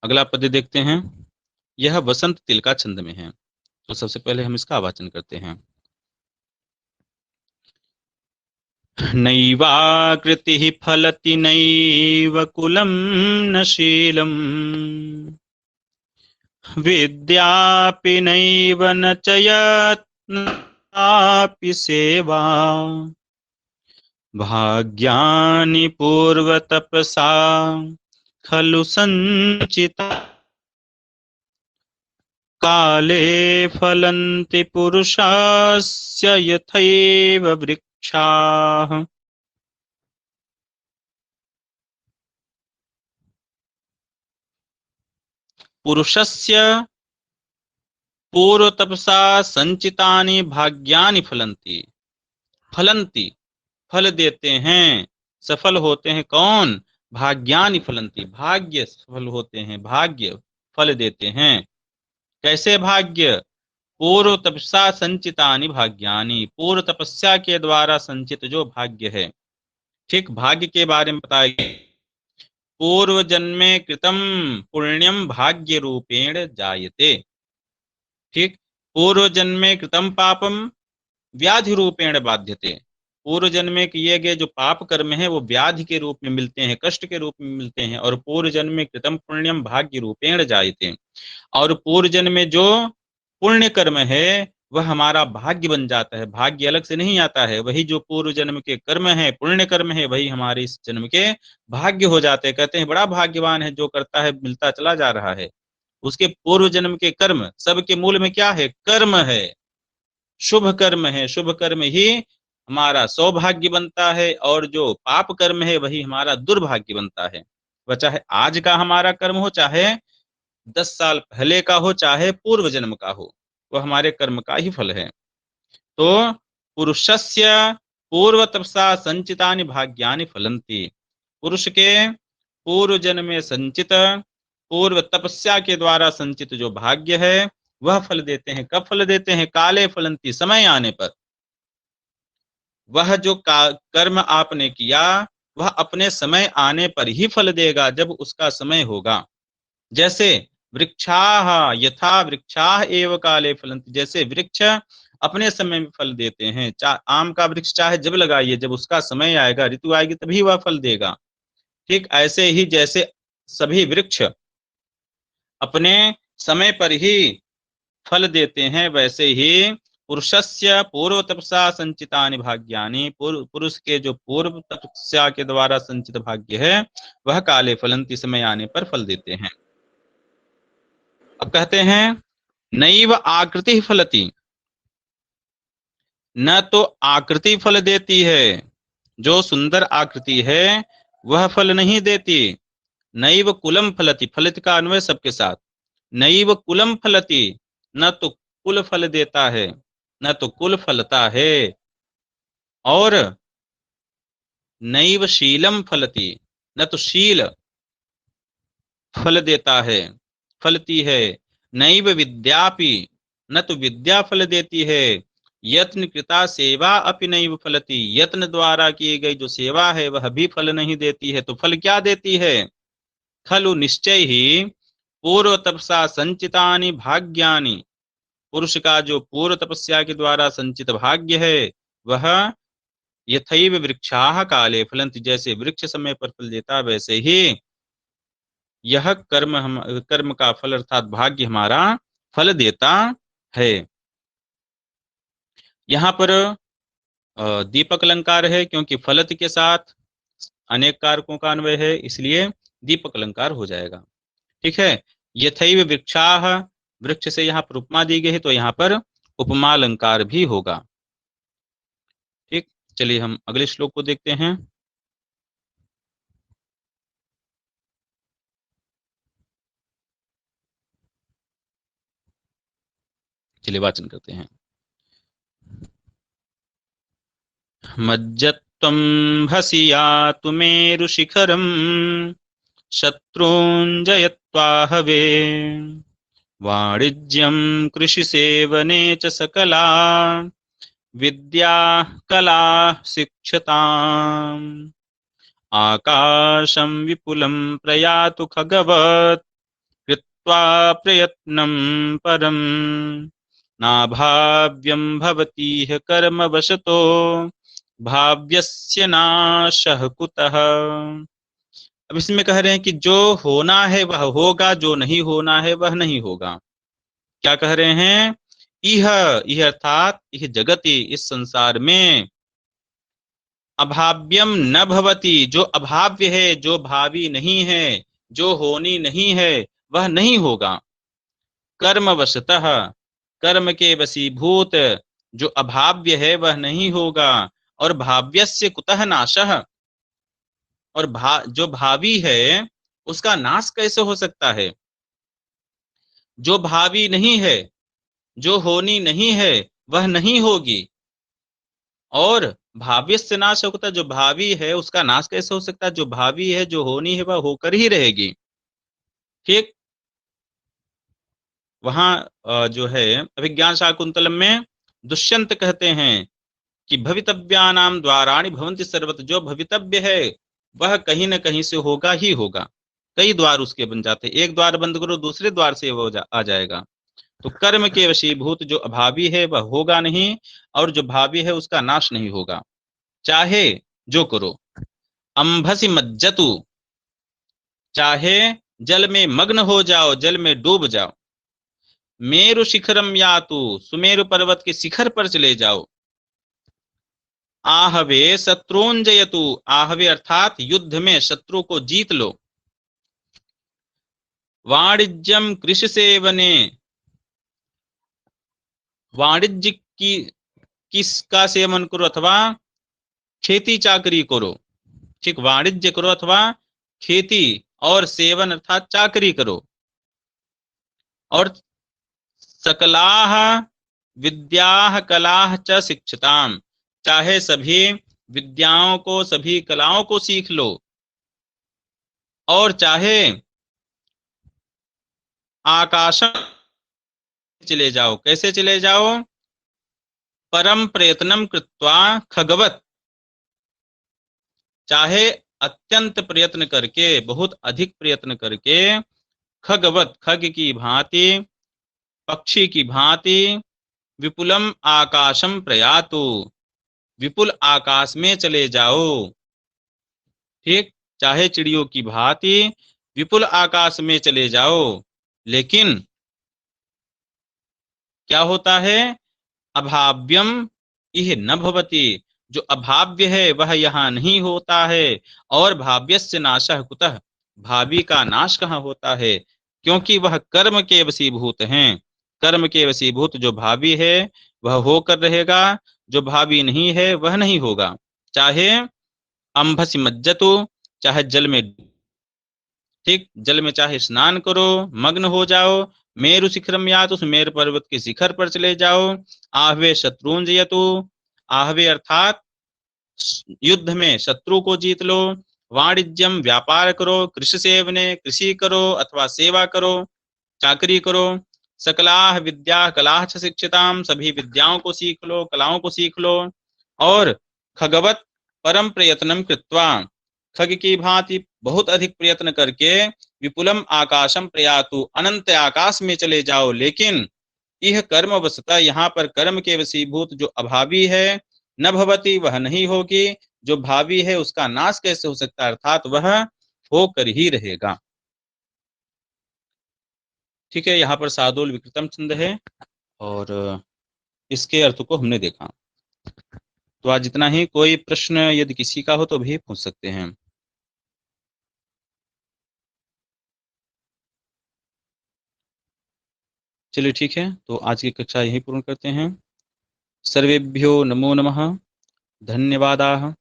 अगला पद्य देखते हैं। यह वसंत तिल का छंद में है। तो सबसे पहले हम इसका वाचन करते हैं। नैवाकृतिः फलति नैव कुलं न शीलम् विद्यापि नैव न च यत्नापि सेवा भाग्यानि पूर्वतपसा खलु संचिता काले फलन्ति पुरुषस्य यथैव वृक्षाः पुरुषस्य पूर्वतपसा संचितानि भाग्यानि फलन्ति। फलन्ति फल देते हैं, सफल होते हैं। कौन? भाग्यानि फलन्ति, भाग्य सफल होते हैं, भाग्य फल देते हैं। कैसे भाग्य? पूर्व तपस्या संचितानि भाग्यानि, पूर्व तपस्या के द्वारा संचित जो भाग्य है। ठीक, भाग्य के बारे में बताया गया। पूर्व जन्मे कृतम पुण्यम भाग्य रूपेण जायते। ठीक, पूर्व जन्मे कृतम पापम व्याधि रूपेण बाध्यते। पूर्व जन्म में किए गए जो पाप कर्म है वो व्याधि के रूप में मिलते हैं, कष्ट के रूप में मिलते हैं। और पूर्व जन्म में कृतम पुण्यम भाग्य रूपेण जायते। और पूर्व जन्म में जो पुण्य कर्म है वह हमारा भाग्य बन जाता है। भाग्य अलग से नहीं आता है, वही जो पूर्व जन्म के कर्म है, पुण्य कर्म है, वही हमारे इस जन्म के भाग्य हो जाते हैं। कहते हैं बड़ा भाग्यवान है जो करता है, मिलता चला जा रहा है। उसके पूर्व जन्म के कर्म, सबके मूल में क्या है? कर्म है, शुभ कर्म है। शुभ कर्म ही हमारा सौभाग्य बनता है, और जो पाप कर्म है वही हमारा दुर्भाग्य बनता है। वह चाहे आज का हमारा कर्म हो, चाहे 10 साल पहले का हो, चाहे पूर्व जन्म का हो, वह हमारे कर्म का ही फल है। तो पुरुषस्य पूर्व तपसा संचितानि भाग्यानि फलन्ति। पुरुष के पूर्व जन्म में संचित, पूर्व तपस्या के द्वारा संचित जो भाग्य है वह फल देते हैं। कब फल देते हैं? काले फलंती, समय आने पर। वह जो कर्म आपने किया वह अपने समय आने पर ही फल देगा, जब उसका समय होगा। जैसे वृक्षाः यथा वृक्षाः एव काले फलन्ति, जैसे वृक्ष अपने समय में फल देते हैं। आम का वृक्ष चाहे जब लगाइए, जब उसका समय आएगा, ऋतु आएगी, तभी वह फल देगा। ठीक ऐसे ही जैसे सभी वृक्ष अपने समय पर ही फल देते हैं, वैसे ही पुरुषस्य पूर्व तपसा संचितानि भाग्यानि, पुरुष के जो पूर्व तपस्या के द्वारा संचित भाग्य है वह काले फलंति, समय आने पर फल देते हैं। अब कहते हैं नैव आकृति फलति, न तो आकृति फल देती है, जो सुंदर आकृति है वह फल नहीं देती। नैव कुलम फलति, फलित का अन्वय सबके साथ। नैव कुलम फलति, न तो कुल फल देता है, न तो कुल फलता है। और नैव शीलम फलति, न तो शील फल देता है, फलती है। नैव विद्यापि, न तो विद्या फल देती है। यत्न कृता सेवा अपि नैव फलति, यत्न द्वारा की गई जो सेवा है वह भी फल नहीं देती है। तो फल क्या देती है? खलु निश्चय ही पूर्व तपसा संचितानि भाग्यानि, पुरुष का जो पूर्व तपस्या के द्वारा संचित भाग्य है वह यथैव वृक्षाः काले फलन्ति, जैसे वृक्ष समय पर फल देता वैसे ही यह कर्म का फल अर्थात भाग्य हमारा फल देता है। यहाँ पर दीपक अलंकार है, क्योंकि फलत के साथ अनेक कारकों का अन्वय है, इसलिए दीपक अलंकार हो जाएगा। ठीक है, यथैव वृक्षाः, वृक्ष से यहाँ पर उपमा दी गई है, तो यहाँ पर उपमा अलंकार भी होगा। ठीक, चलिए हम अगले श्लोक को देखते हैं। चलिए वाचन करते हैं। मज्जत्वं भसि यातु मेरुशिखरम् शत्रूञ्जयत्वा हवे वाणिज्यं कृषिसेवने च सकला विद्या कला शिक्षताम् आकाशं विपुलं प्रयातु खगवत् कृत्वा प्रयत्नं परम नाभाव्यं भवतीह कर्म वशतो भाव्यस्य नाशः कुतः। अब इसमें कह रहे हैं कि जो होना है वह होगा, जो नहीं होना है वह नहीं होगा। क्या कह रहे हैं? इह, इह अर्थात इह जगति, इस संसार में अभाव्यम न भवति, जो अभाव्य है, जो भावी नहीं है, जो होनी नहीं है, वह नहीं होगा। कर्म वशतः, कर्म के वशीभूत जो अभाव्य है वह नहीं होगा। और भाव्यस्य कुतः नाशः, और जो भावी है उसका नाश कैसे हो सकता है? जो भावी नहीं है, जो होनी नहीं है, वह नहीं होगी। और भाव्यस्य नाश होता, जो भावी है उसका नाश कैसे हो सकता है? जो भावी है, जो होनी है, वह होकर ही रहेगी। ठीक, वहां जो है अभिज्ञान शाकुंतलम में दुष्यंत कहते हैं कि भवितव्यानाम द्वाराणि भवन्ति सर्वत्र, जो भवितव्य है वह कहीं न कहीं से होगा ही होगा। कई द्वार उसके बन जाते, एक द्वार बंद करो दूसरे द्वार से वो आ जाएगा। तो कर्म के वशीभूत जो अभावी है वह होगा नहीं, और जो भावी है उसका नाश नहीं होगा, चाहे जो करो। अंभसी मज्जतु, चाहे जल में मग्न हो जाओ, जल में डूब जाओ। मेरु शिखरम यातु, सुमेरु पर्वत के शिखर पर चले जाओ। आहवे शत्रुंजयतु, आहवे अर्थात युद्ध में शत्रु को जीत लो। वाणिज्यम कृषि सेवने, वाणिज्य की किसका सेवन करो अथवा खेती चाकरी करो। ठीक, वाणिज्य करो अथवा खेती, और सेवन अर्थात चाकरी करो। और सकलाह विद्याः कलाः च शिक्षिताम, चाहे सभी विद्याओं को, सभी कलाओं को सीख लो। और चाहे आकाश चले जाओ। कैसे चले जाओ? परम प्रयत्नम कृत्वा खगवत, चाहे अत्यंत प्रयत्न करके, बहुत अधिक प्रयत्न करके, खगवत, खग की भांति, पक्षी की भांति, विपुलम आकाशम प्रयातु, विपुल आकाश में चले जाओ। ठीक, चाहे चिड़ियों की भांति विपुल आकाश में चले जाओ। लेकिन क्या होता है? अभाव्यम इह न भवति, जो अभाव्य है वह यहाँ नहीं होता है। और भाव्यस्य नाशः कुतः, भावी का नाश कहाँ होता है? क्योंकि वह कर्म के वशीभूत हैं। कर्म के वशीभूत जो भावी है वह होकर रहेगा, जो भावी नहीं है वह नहीं होगा। चाहे अंभसी मज्जतु, चाहे जल में, ठीक, जल में चाहे स्नान करो, मग्न हो जाओ। मेरु शिखरम या, तो मेरु पर्वत के शिखर पर चले जाओ। आहवे शत्रुंजयतु, आहवे अर्थात युद्ध में शत्रु को जीत लो। वाणिज्यम व्यापार करो, कृषि सेवने कृषि करो अथवा सेवा करो, चाकरी करो। सकलाह विद्या कलाह च शिक्षिताम, सभी विद्याओं को सीख लो, कलाओं को सीख लो। और खगवत परम प्रयत्नम कृत्वा, खग की भांति बहुत अधिक प्रयत्न करके, विपुलम आकाशम प्रयातु, अनंत आकाश में चले जाओ। लेकिन यह कर्म वशतः, यहाँ पर कर्म के वशीभूत जो अभावी है, न भवती, वह नहीं होगी। जो भावी है उसका नाश कैसे हो सकता है? अर्थात वह होकर ही रहेगा। ठीक है, यहाँ पर सादुल विकृतम छंद है और इसके अर्थ को हमने देखा। तो आज इतना ही। कोई प्रश्न यदि किसी का हो तो भी पूछ सकते हैं। चलिए ठीक है, तो आज की कक्षा यहीं पूर्ण करते हैं। सर्वेभ्यो नमो नमः, धन्यवादाः।